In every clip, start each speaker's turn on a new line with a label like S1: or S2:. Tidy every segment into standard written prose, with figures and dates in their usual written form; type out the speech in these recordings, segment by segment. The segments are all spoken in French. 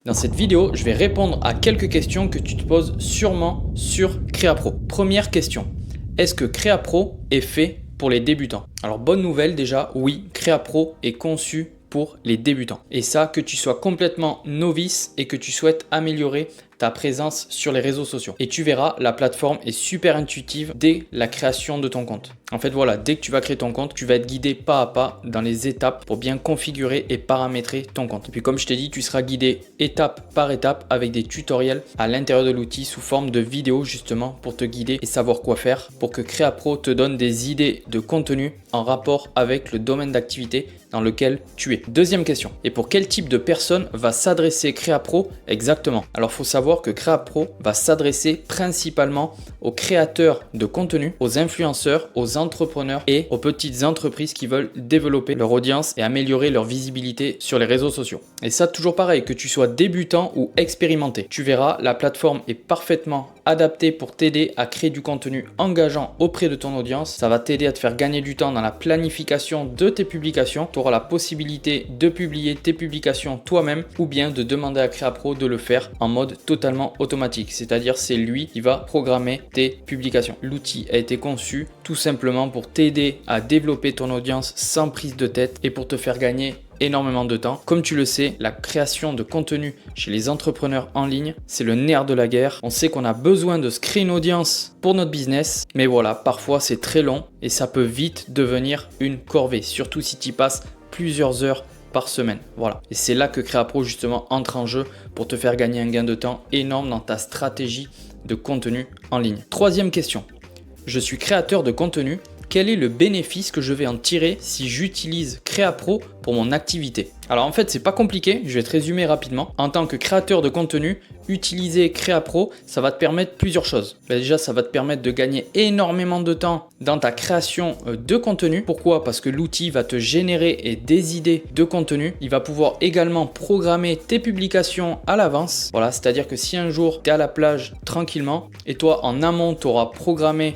S1: Dans cette vidéo, je vais répondre à quelques questions que tu te poses sûrement sur CréaPro. Première question, est-ce que CréaPro est fait pour les débutants? Alors bonne nouvelle déjà, oui, CréaPro est conçu pour les débutants. Et ça, que tu sois complètement novice et que tu souhaites améliorer ta présence sur les réseaux sociaux. Et tu verras, la plateforme est super intuitive dès la création de ton compte. En fait, voilà, dès que tu vas créer ton compte, tu vas être guidé pas à pas dans les étapes pour bien configurer et paramétrer ton compte. Et puis comme je t'ai dit, tu seras guidé étape par étape avec des tutoriels à l'intérieur de l'outil sous forme de vidéos justement pour te guider et savoir quoi faire pour que CréaPro te donne des idées de contenu en rapport avec le domaine d'activité dans lequel tu es. Deuxième question, et pour quel type de personne va s'adresser CréaPro exactement? Alors, il faut savoir que CréaPro va s'adresser principalement aux créateurs de contenu, aux influenceurs, aux entrepreneurs et aux petites entreprises qui veulent développer leur audience et améliorer leur visibilité sur les réseaux sociaux. Et ça, toujours pareil, que tu sois débutant ou expérimenté. Tu verras, la plateforme est parfaitement adaptée pour t'aider à créer du contenu engageant auprès de ton audience. Ça va t'aider à te faire gagner du temps dans la planification de tes publications. Tu auras la possibilité de publier tes publications toi-même ou bien de demander à CréaPro de le faire en mode totalement automatique. C'est-à-dire c'est lui qui va programmer tes publications. L'outil a été conçu tout simplement pour t'aider à développer ton audience sans prise de tête et pour te faire gagner énormément de temps. Comme tu le sais, la création de contenu chez les entrepreneurs en ligne, c'est le nerf de la guerre. On sait qu'on a besoin de se créer une audience pour notre business, mais voilà, parfois c'est très long et ça peut vite devenir une corvée, surtout si tu y passes plusieurs heures par semaine. Voilà. Et c'est là que CréaPro justement entre en jeu pour te faire gagner un gain de temps énorme dans ta stratégie de contenu en ligne. Troisième question. Je suis créateur de contenu. Quel est le bénéfice que je vais en tirer si j'utilise CréaPro pour mon activité? Alors en fait, c'est pas compliqué, je vais te résumer rapidement. En tant que créateur de contenu, utiliser CréaPro, ça va te permettre plusieurs choses. Déjà, ça va te permettre de gagner énormément de temps dans ta création de contenu. Pourquoi? Parce que l'outil va te générer des idées de contenu. Il va pouvoir également programmer tes publications à l'avance. Voilà, c'est-à-dire que si un jour tu es à la plage tranquillement et toi en amont, tu auras programmé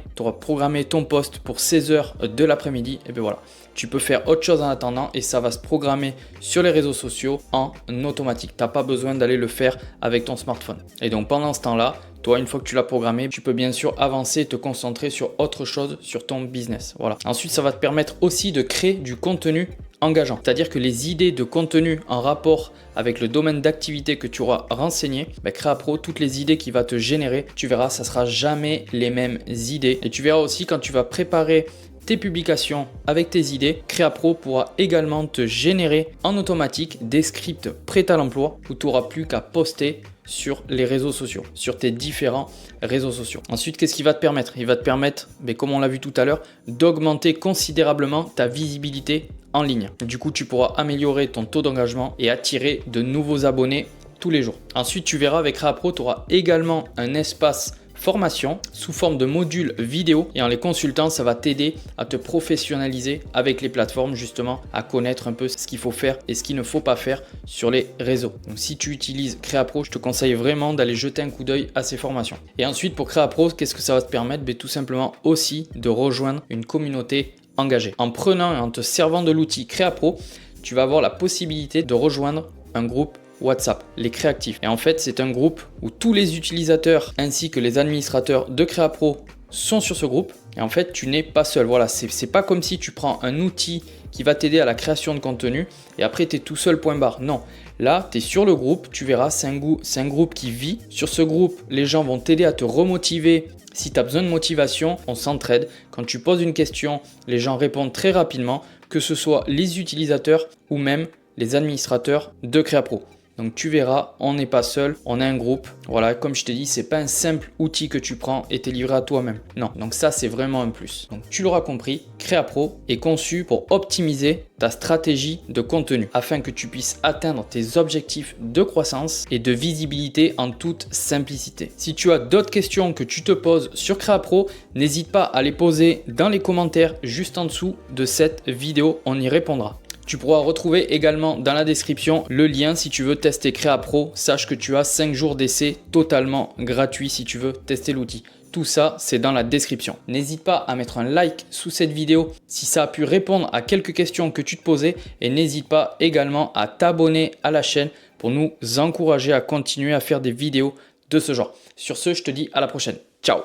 S1: ton post pour 16 heures de l'après-midi, et bien voilà. Tu peux faire autre chose en attendant et ça va se programmer sur les réseaux sociaux en automatique. Tu n'as pas besoin d'aller le faire avec ton smartphone. Et donc pendant ce temps-là, toi, une fois que tu l'as programmé, tu peux bien sûr avancer et te concentrer sur autre chose, sur ton business. Voilà. Ensuite, ça va te permettre aussi de créer du contenu engageant. C'est-à-dire que les idées de contenu en rapport avec le domaine d'activité que tu auras renseigné, CréaPro, toutes les idées qu'il va te générer, tu verras, ça ne sera jamais les mêmes idées. Et tu verras aussi quand tu vas préparer tes publications avec tes idées, CréaPro pourra également te générer en automatique des scripts prêts à l'emploi où tu n'auras plus qu'à poster sur les réseaux sociaux, sur tes différents réseaux sociaux. Ensuite, qu'est-ce qu'il va te permettre? Il va te permettre, comme on l'a vu tout à l'heure, d'augmenter considérablement ta visibilité en ligne. Du coup, tu pourras améliorer ton taux d'engagement et attirer de nouveaux abonnés tous les jours. Ensuite, tu verras avec CréaPro, tu auras également un espace formation sous forme de modules vidéo et en les consultant, ça va t'aider à te professionnaliser avec les plateformes, justement à connaître un peu ce qu'il faut faire et ce qu'il ne faut pas faire sur les réseaux. Donc si tu utilises CréaPro, je te conseille vraiment d'aller jeter un coup d'œil à ces formations. Et ensuite pour CréaPro, qu'est-ce que ça va te permettre? Tout simplement aussi de rejoindre une communauté engagée. En prenant et en te servant de l'outil CréaPro, tu vas avoir la possibilité de rejoindre un groupe WhatsApp, les Créactifs. Et en fait, c'est un groupe où tous les utilisateurs ainsi que les administrateurs de CréaPro sont sur ce groupe. Et en fait, tu n'es pas seul. Voilà, c'est pas comme si tu prends un outil qui va t'aider à la création de contenu et après tu es tout seul, point barre. Non, là, tu es sur le groupe, tu verras, c'est un groupe qui vit. Sur ce groupe, les gens vont t'aider à te remotiver. Si tu as besoin de motivation, on s'entraide. Quand tu poses une question, les gens répondent très rapidement, que ce soit les utilisateurs ou même les administrateurs de CréaPro. Donc tu verras, on n'est pas seul, on a un groupe. Voilà, comme je t'ai dit, c'est pas un simple outil que tu prends et t'es livré à toi-même. Non, donc ça c'est vraiment un plus. Donc tu l'auras compris, CréaPro est conçu pour optimiser ta stratégie de contenu afin que tu puisses atteindre tes objectifs de croissance et de visibilité en toute simplicité. Si tu as d'autres questions que tu te poses sur CréaPro, n'hésite pas à les poser dans les commentaires juste en dessous de cette vidéo, on y répondra. Tu pourras retrouver également dans la description le lien si tu veux tester CréaPro. Sache que tu as 5 jours d'essai totalement gratuit si tu veux tester l'outil. Tout ça, c'est dans la description. N'hésite pas à mettre un like sous cette vidéo si ça a pu répondre à quelques questions que tu te posais et n'hésite pas également à t'abonner à la chaîne pour nous encourager à continuer à faire des vidéos de ce genre. Sur ce, je te dis à la prochaine. Ciao!